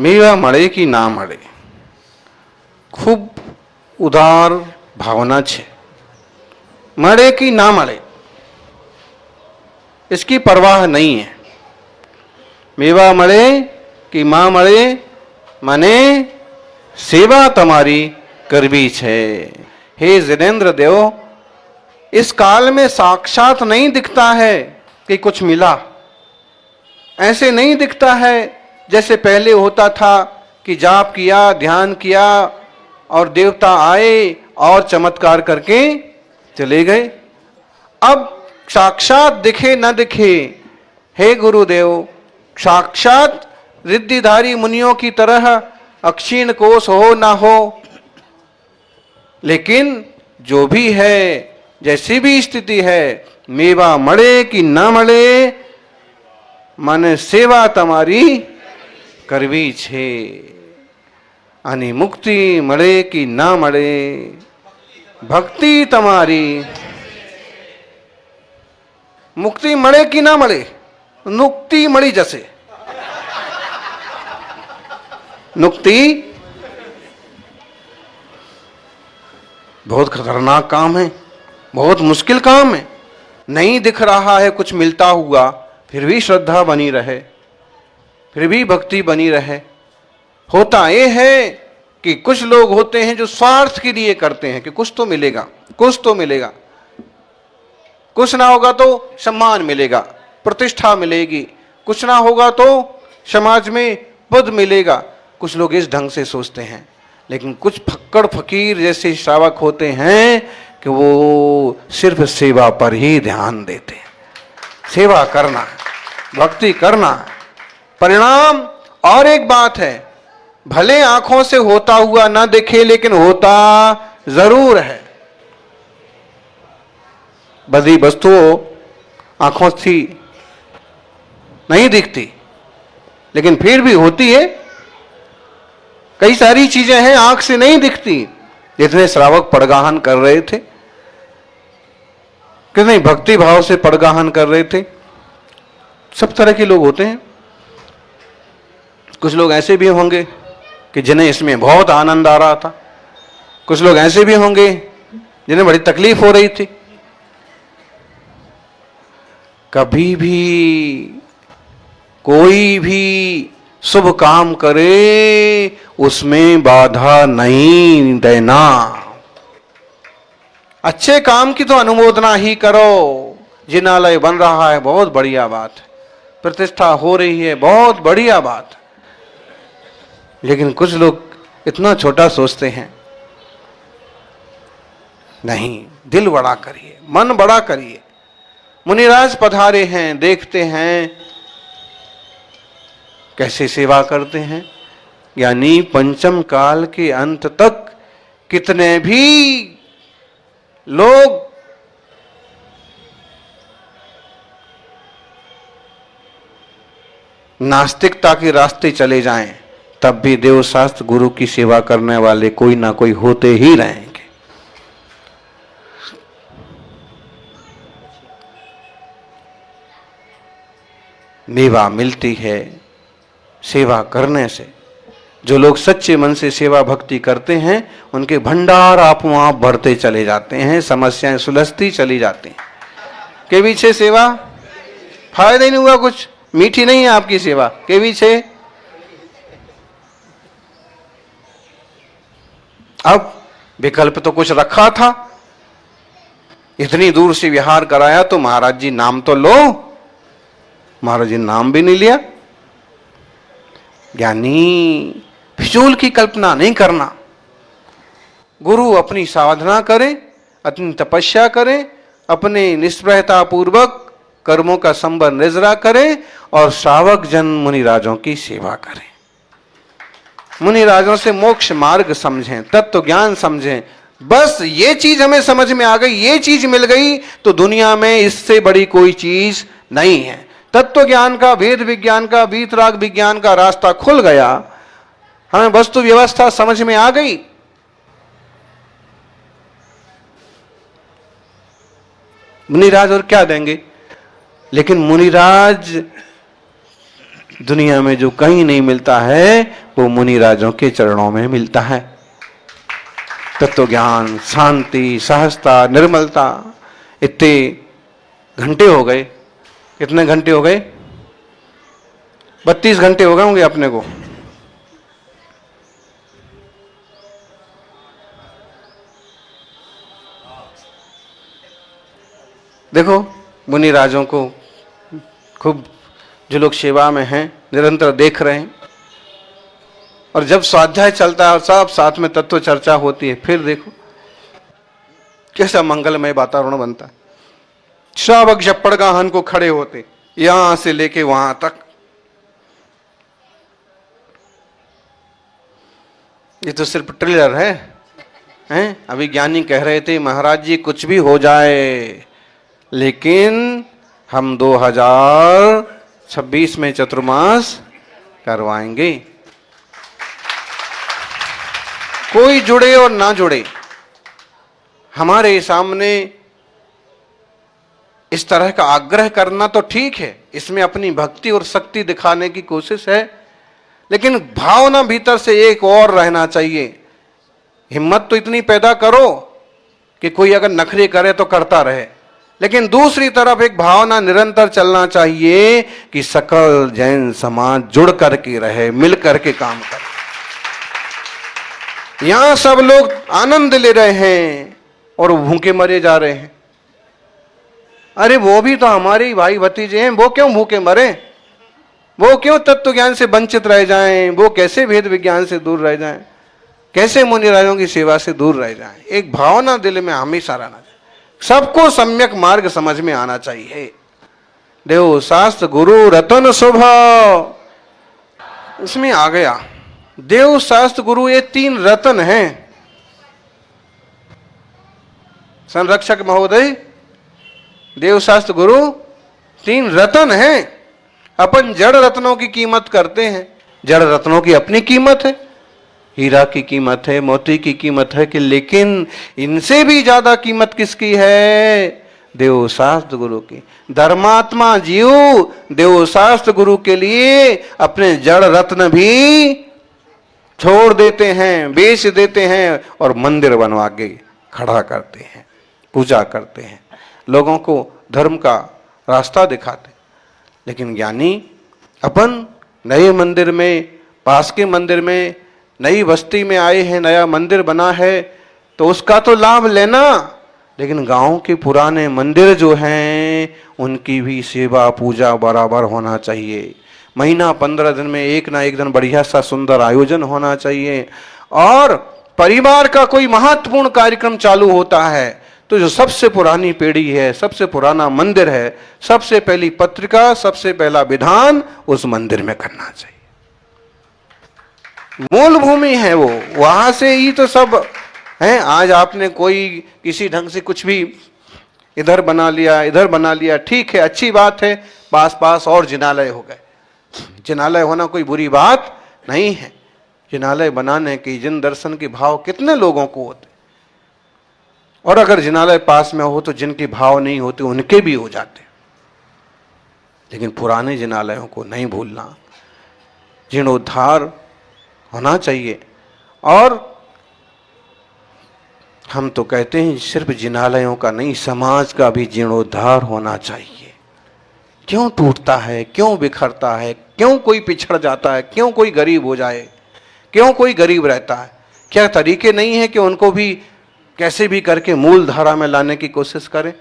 मेवा મળે कि ना મળે, खूब उदार भावना छे। મળે कि ना મળે इसकी परवाह नहीं है। मेवा મળે कि मां મળે, મને सेवा तमारी करवी छे। हे जिनेन्द्र देव, इस काल में साक्षात नहीं दिखता है कि कुछ मिला। ऐसे नहीं दिखता है जैसे पहले होता था कि जाप किया, ध्यान किया और देवता आए और चमत्कार करके चले गए। अब साक्षात दिखे न दिखे, हे गुरुदेव, साक्षात रिद्धिधारी मुनियों की तरह अक्षीण कोश हो ना हो, लेकिन जो भी है, जैसी भी स्थिति है, मेवा મળે कि ना મળે, મને સેવા તમારી કરવી છે। અને મુક્તિ મળે कि ना મળે, भक्ति તમારી। मुक्ति મળે कि ना મળે, नुक्ति મળી જશે। नुक्ति बहुत खतरनाक काम है, बहुत मुश्किल काम है। नहीं दिख रहा है कुछ मिलता हुआ, फिर भी श्रद्धा बनी रहे, फिर भी भक्ति बनी रहे। होता यह है कि कुछ लोग होते हैं जो स्वार्थ के लिए करते हैं कि कुछ तो मिलेगा, कुछ तो मिलेगा, कुछ ना होगा तो सम्मान मिलेगा, प्रतिष्ठा मिलेगी, कुछ ना होगा तो समाज में पद मिलेगा। कुछ लोग इस ढंग से सोचते हैं, लेकिन कुछ फक्कड़ फकीर जैसे श्रावक होते हैं कि वो सिर्फ सेवा पर ही ध्यान देते हैं। सेवा करना है, भक्ति करना है, परिणाम। और एक बात है, भले आंखों से होता हुआ ना दिखे, लेकिन होता जरूर है। बड़ी वस्तुओं आंखों से नहीं दिखती, लेकिन फिर भी होती है। कई सारी चीजें हैं आंख से नहीं दिखती। जितने श्रावक पड़गाहन कर रहे थे, कितने भक्ति भाव से पड़गाहन कर रहे थे। सब तरह के लोग होते हैं। कुछ लोग ऐसे भी होंगे कि जिन्हें इसमें बहुत आनंद आ रहा था, कुछ लोग ऐसे भी होंगे जिन्हें बड़ी तकलीफ हो रही थी। कभी भी कोई भी शुभ काम करे, उसमें बाधा नहीं देना। अच्छे काम की तो अनुमोदना ही करो। जिनालय बन रहा है, बहुत बढ़िया बात है। प्रतिष्ठा हो रही है, बहुत बढ़िया बात है। लेकिन कुछ लोग इतना छोटा सोचते हैं। नहीं, दिल बड़ा करिए, मन बड़ा करिए। मुनिराज पधारे हैं, देखते हैं कैसे सेवा करते हैं। यानी पंचम काल के अंत तक कितने भी लोग नास्तिकता के रास्ते चले जाएं, तब भी देवशास्त्र गुरु की सेवा करने वाले कोई ना कोई होते ही रहेंगे। मेवा मिलती है सेवा करने से। जो लोग सच्चे मन से सेवा भक्ति करते हैं, उनके भंडार आपो आप बढ़ते चले जाते हैं, समस्याएं सुलझती चली जाती हैं। के पीछे सेवा फायदा ही नहीं हुआ, कुछ मीठी नहीं है आपकी सेवा के पीछे। अब विकल्प तो कुछ रखा था, इतनी दूर से विहार कराया तो महाराज जी नाम तो लो। महाराज जी नाम भी नहीं लिया। यानी फिजूल की कल्पना नहीं करना। गुरु अपनी साधना करें, अपनी तपस्या करें, अपने निष्प्रहता पूर्वक कर्मों का संबर निजरा करें और श्रावक जन मुनिराजों की सेवा करें। मुनिराजों से मोक्ष मार्ग समझें, तत्व ज्ञान समझें। बस ये चीज हमें समझ में आ गई, ये चीज मिल गई तो दुनिया में इससे बड़ी कोई चीज नहीं है। तत्व ज्ञान का, वेद विज्ञान का, वीतराग विज्ञान का रास्ता खुल गया। हमें वस्तु व्यवस्था समझ में आ गई। मुनिराज और क्या देंगे? लेकिन मुनिराज दुनिया में जो कहीं नहीं मिलता है वो मुनि राजों के चरणों में मिलता है। तत्व ज्ञान, शांति, सहजता, निर्मलता। इतने घंटे हो गए, कितने घंटे हो गए? 32 घंटे हो गए होंगे अपने को। देखो मुनि राजों को खूब, जो लोग सेवा में हैं निरंतर देख रहे हैं, और जब स्वाध्याय चलता है और सब साथ में तत्व चर्चा होती है, फिर देखो कैसा मंगलमय वातावरण बनता है। श्रावक जप्पड़गाहन को खड़े होते, यहां से लेके वहां तक। ये तो सिर्फ ट्रेलर है, हैं? अभी ज्ञानी कह रहे थे महाराज जी कुछ भी हो जाए, लेकिन हम 2026 में चतुर्मास करवाएंगे। कोई जुड़े और ना जुड़े, हमारे सामने इस तरह का आग्रह करना तो ठीक है, इसमें अपनी भक्ति और शक्ति दिखाने की कोशिश है, लेकिन भावना भीतर से एक और रहना चाहिए। हिम्मत तो इतनी पैदा करो कि कोई अगर नखरे करे तो करता रहे, लेकिन दूसरी तरफ एक भावना निरंतर चलना चाहिए कि सकल जैन समाज जुड़ करके रहे, मिल करके काम करे। यहां सब लोग आनंद ले रहे हैं और भूखे मरे जा रहे हैं। अरे वो भी तो हमारे ही भाई भतीजे हैं, वो क्यों भूखे मरे? वो क्यों तत्व ज्ञान से वंचित रह जाएं? वो कैसे भेद विज्ञान से दूर रह जाएं? कैसे मुनि राजों की सेवा से दूर रह जाएं? एक भावना दिल में हमेशा रहना चाहिए। सबको सम्यक मार्ग समझ में आना चाहिए। देव शास्त्र गुरु रतन स्वभाव, इसमें आ गया। देव शास्त्र गुरु ये 3 रतन हैं। संरक्षक महोदय, देव शास्त्र गुरु 3 रतन हैं। अपन जड़ रत्नों की कीमत करते हैं, जड़ रत्नों की अपनी कीमत है, हीरा की कीमत है, मोती की कीमत है, कि लेकिन इनसे भी ज्यादा कीमत किसकी है? देव शास्त्र गुरु की। धर्मात्मा जीव देव शास्त्र गुरु के लिए अपने जड़ रत्न भी छोड़ देते हैं, बेच देते हैं और मंदिर बनवा के खड़ा करते हैं, पूजा करते हैं, लोगों को धर्म का रास्ता दिखाते। लेकिन ज्ञानी अपन नए मंदिर में, पास के मंदिर में, नई बस्ती में आए हैं, नया मंदिर बना है तो उसका तो लाभ लेना, लेकिन गांव के पुराने मंदिर जो हैं उनकी भी सेवा पूजा बराबर होना चाहिए। महीना 15 दिन में एक ना एक दिन बढ़िया सा सुंदर आयोजन होना चाहिए। और परिवार का कोई महत्वपूर्ण कार्यक्रम चालू होता है तो जो सबसे पुरानी पीढ़ी है, सबसे पुराना मंदिर है, सबसे पहली पत्रिका, सबसे पहला विधान उस मंदिर में करना चाहिए। मूल भूमि है वो, वहां से ही तो सब है। आज आपने कोई किसी ढंग से कुछ भी इधर बना लिया, इधर बना लिया, ठीक है, अच्छी बात है, पास पास और जिनालय हो गए। जिनालय होना कोई बुरी बात नहीं है। जिनालय बनाने के जिन दर्शन के भाव कितने लोगों को होते, और अगर जिनालय पास में हो तो जिनके भाव नहीं होते उनके भी हो जाते। लेकिन पुराने जिनालयों को नहीं भूलना, जीर्णोद्धार होना चाहिए। और हम तो कहते हैं सिर्फ जिनालयों का नहीं, समाज का भी जीर्णोद्धार होना चाहिए। क्यों टूटता है, क्यों बिखरता है, क्यों कोई पिछड़ जाता है, क्यों कोई गरीब हो जाए, क्यों कोई गरीब रहता है? क्या तरीके नहीं है कि उनको भी कैसे भी करके मूल धारा में लाने की कोशिश करें?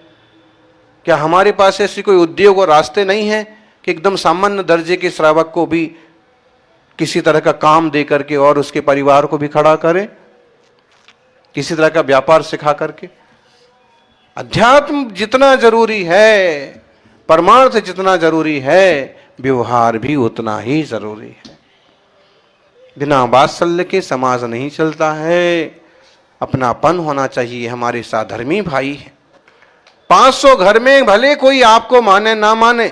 क्या हमारे पास ऐसी कोई उद्योग और रास्ते नहीं है कि एकदम सामान्य दर्जे के श्रावक को भी किसी तरह का काम दे करके और उसके परिवार को भी खड़ा करें, किसी तरह का व्यापार सिखा करके? अध्यात्म जितना जरूरी है, परमार्थ जितना जरूरी है, व्यवहार भी उतना ही जरूरी है। बिना वात्सल्य के समाज नहीं चलता है। अपनापन होना चाहिए। हमारे साधर्मी भाई हैं, 500 घर में भले कोई आपको माने ना माने,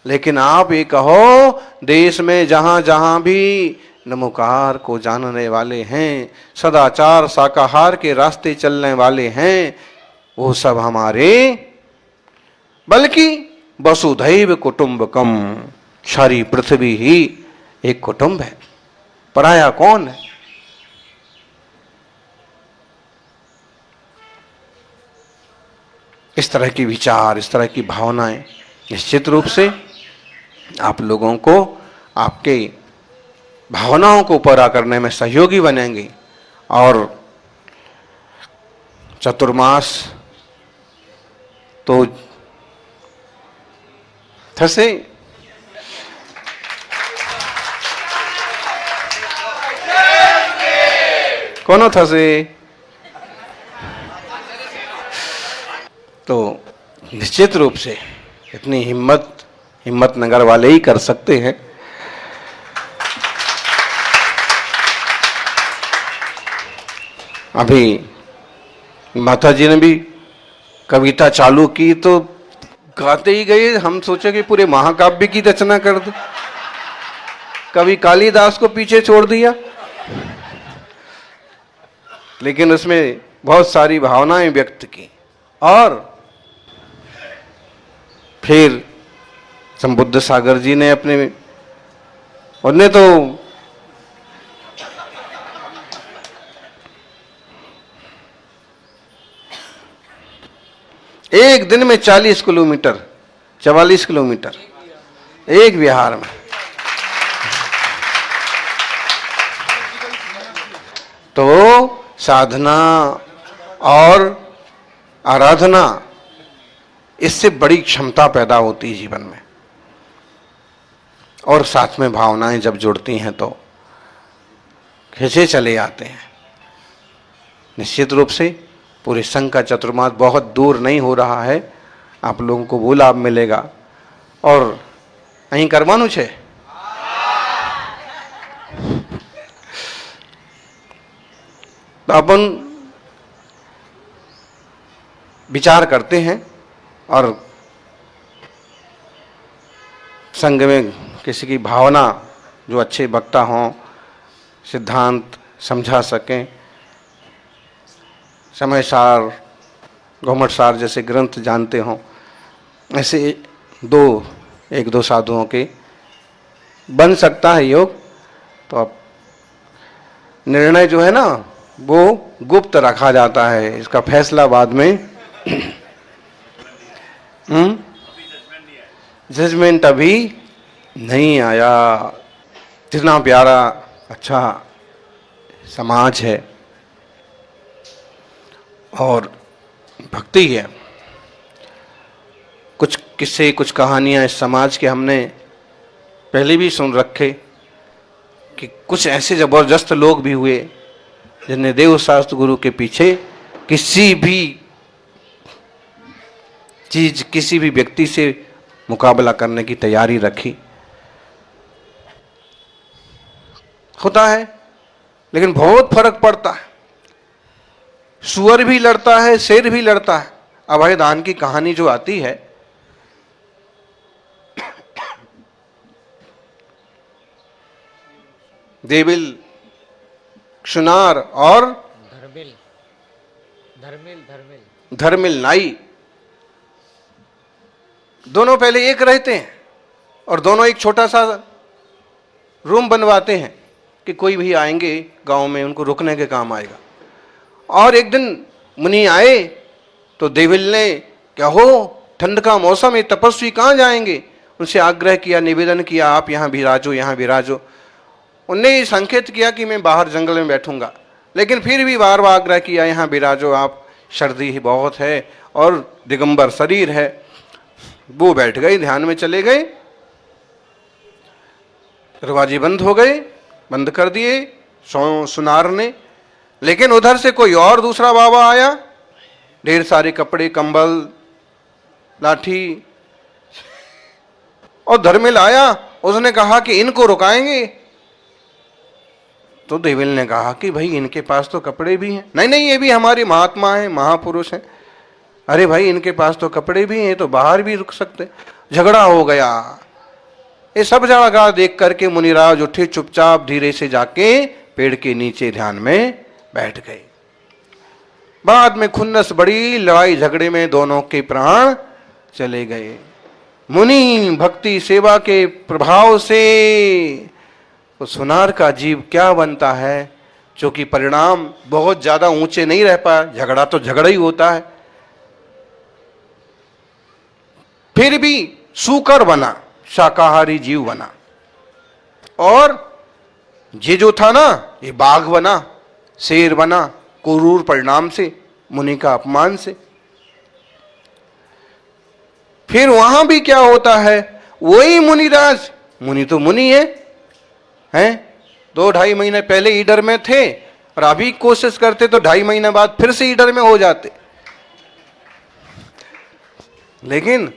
लेकिन आप ये कहो देश में जहां जहां भी नमोकार को जानने वाले हैं, सदाचार शाकाहार के रास्ते चलने वाले हैं, वो सब हमारे, बल्कि वसुधैव कुटुंबकम, सारी पृथ्वी ही एक कुटुंब है, पराया कौन है। इस तरह की विचार, इस तरह की भावनाएं निश्चित रूप से आप लोगों को आपके भावनाओं को पूरा करने में सहयोगी बनेंगी। और चतुर्मास तो थसे कोनो थसे तो निश्चित रूप से इतनी हिम्मत नगर वाले ही कर सकते हैं। अभी माता जी ने भी कविता चालू की तो गाते ही गए, हम सोचे कि पूरे महाकाव्य की रचना कर दो। कवि कालिदास को पीछे छोड़ दिया, लेकिन उसमें बहुत सारी भावनाएं व्यक्त की। और फिर संबुद्ध सागर जी ने उन्हें तो एक दिन में 40 किलोमीटर 44 किलोमीटर एक विहार में, तो साधना और आराधना, इससे बड़ी क्षमता पैदा होती है जीवन में। और साथ में भावनाएं जब जुड़ती हैं तो खिंचे चले आते हैं। निश्चित रूप से पूरे संघ का चतुर्मास बहुत दूर नहीं हो रहा है, आप लोगों को वो लाभ मिलेगा। और અહીં કરવાનું છે, तो अपन विचार करते हैं और संघ में किसी की भावना, जो अच्छे वक्ता हों, सिद्धांत समझा सकें, समय सार, घुमट सार जैसे ग्रंथ जानते हों, ऐसे एक दो साधुओं के बन सकता है योग। तो अब निर्णय जो है ना वो गुप्त रखा जाता है, इसका फैसला बाद में जजमेंट अभी नहीं आया। कितना प्यारा अच्छा समाज है और भक्ति है। कुछ किस्से, कुछ कहानियां इस समाज के हमने पहले भी सुन रखे कि कुछ ऐसे जबरदस्त लोग भी हुए जिन्हें देव शास्त्र गुरु के पीछे किसी भी चीज, किसी भी व्यक्ति से मुकाबला करने की तैयारी रखी। होता है, लेकिन बहुत फर्क पड़ता है। सुअर भी लड़ता है, शेर भी लड़ता है। अभय दान की कहानी जो आती है, देविल, सुनार और धर्मिल नाई, दोनों पहले एक रहते हैं और दोनों एक छोटा सा रूम बनवाते हैं कि कोई भी आएंगे गांव में उनको रुकने के काम आएगा। और एक दिन मुनि आए तो देविल ने, क्या हो, ठंड का मौसम है, तपस्वी कहाँ जाएंगे, उनसे आग्रह किया, निवेदन किया, आप यहाँ विराजो, यहाँ विराजो। उनने संकेत किया कि मैं बाहर जंगल में बैठूंगा, लेकिन फिर भी बार बार आग्रह किया, यहाँ विराजो आप, सर्दी ही बहुत है और दिगंबर शरीर है। वो बैठ गए, ध्यान में चले गए, दरवाजे बंद हो गए, बंद कर दिए सुनार ने। लेकिन उधर से कोई और दूसरा बाबा आया, ढेर सारे कपड़े, कंबल, लाठी, और धर्मिल आया, उसने कहा कि इनको रुकाएंगे। तो देविल ने कहा कि भाई इनके पास तो कपड़े भी हैं। नहीं नहीं, ये भी हमारे महात्मा हैं, महापुरुष हैं। अरे भाई इनके पास तो कपड़े भी हैं, तो बाहर भी रुक सकते। झगड़ा हो गया। ये सब जगह देख करके मुनिराज उठे, चुपचाप धीरे से जाके पेड़ के नीचे ध्यान में बैठ गए। बाद में खुन्नस बड़ी, लड़ाई झगड़े में दोनों के प्राण चले गए। मुनि भक्ति सेवा के प्रभाव से तो सुनार का जीव क्या बनता है, जो कि परिणाम बहुत ज्यादा ऊंचे नहीं रह पाया, झगड़ा तो झगड़ा ही होता है, फिर भी सूकर बना, शाकाहारी जीव बना। और ये जो था ना, ये बाघ बना, शेर बना, क्रूर परिणाम से, मुनि का अपमान से। फिर वहां भी क्या होता है, वही मुनिराज, मुनि तो मुनि हैं 2-2.5 महीने पहले ईडर में थे, और अभी कोशिश करते तो 2.5 महीने बाद फिर से ईडर में हो जाते। लेकिन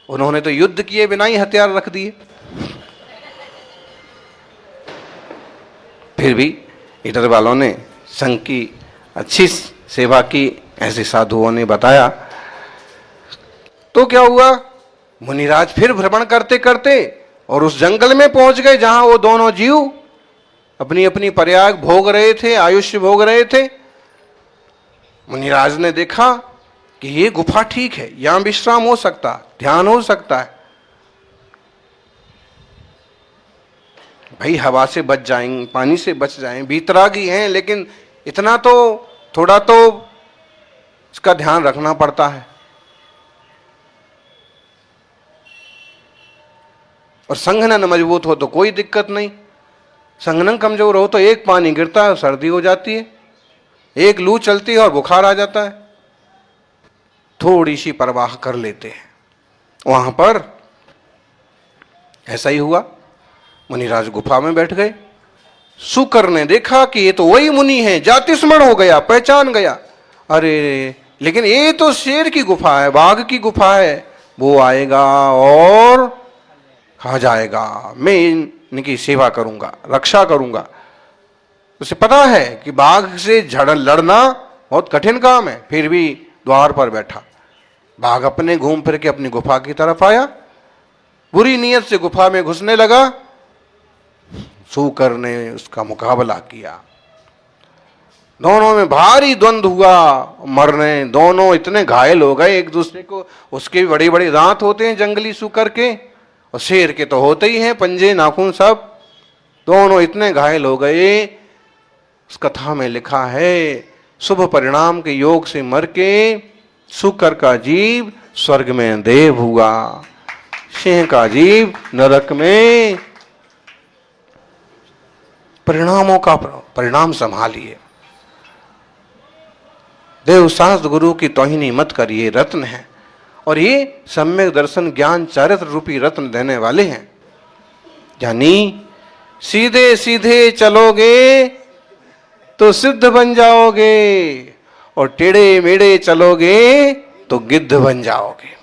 उन्होंने तो युद्ध किए बिना ही हथियार रख दिए। फिर भी ईडर वालों ने संघ की अच्छी सेवा की, ऐसे साधुओं ने बताया। तो क्या हुआ, मुनिराज फिर भ्रमण करते करते और उस जंगल में पहुंच गए जहां वो दोनों जीव अपनी अपनी प्रयाग भोग रहे थे, आयुष्य भोग रहे थे। मुनिराज ने देखा कि ये गुफा ठीक है, यहां विश्राम हो सकता, ध्यान हो सकता है। भाई हवा से बच जाएंगे, पानी से बच जाएं, बीतरागी हैं, लेकिन इतना तो थोड़ा तो इसका ध्यान रखना पड़ता है। और संघनन मजबूत हो तो कोई दिक्कत नहीं, संघनन कमजोर हो तो एक पानी गिरता है सर्दी हो जाती है, एक लू चलती है और बुखार आ जाता है। थोड़ी सी परवाह कर लेते हैं। वहां पर ऐसा ही हुआ, मुनिराज गुफा में बैठ गए। शुकर ने देखा कि ये तो वही मुनि है, जाति स्मरण हो गया, पहचान गया। अरे लेकिन ये तो शेर की गुफा है, बाघ की गुफा है, वो आएगा और खा जाएगा, मैं इनकी सेवा करूंगा, रक्षा करूंगा। उसे पता है कि बाघ से लड़ना बहुत कठिन काम है, फिर भी द्वार पर बैठा। बाघ अपने घूम फिर के अपनी गुफा की तरफ आया, बुरी नीयत से गुफा में घुसने लगा। शुकर ने उसका मुकाबला किया, दोनों में भारी द्वंद्व हुआ, मरने दोनों इतने घायल हो गए एक दूसरे को। उसके भी बड़े बड़े दांत होते हैं जंगली शुकर के, और शेर के तो होते ही हैं पंजे नाखून सब। दोनों इतने घायल हो गए, उस कथा में लिखा है शुभ परिणाम के योग से मर के शुकर का जीव स्वर्ग में देव हुआ, सिंह का जीव नरक में। परिणामों का परिणाम संभालिए, देव शास्त्र गुरु की तौहीनी मत करिए, रत्न है। और ये सम्यक दर्शन ज्ञान चारित्र रूपी रत्न देने वाले हैं। यानी सीधे सीधे चलोगे तो सिद्ध बन जाओगे, और टेढ़े मेढ़े चलोगे तो गिद्ध बन जाओगे।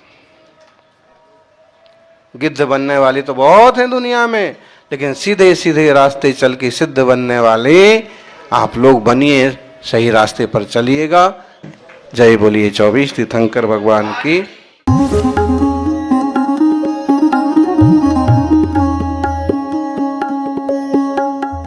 गिद्ध बनने वाले तो बहुत हैं दुनिया में, लेकिन सीधे सीधे रास्ते चल के सिद्ध बनने वाले आप लोग बनिए, सही रास्ते पर चलिएगा। जय बोलिए 24 तीर्थंकर भगवान की।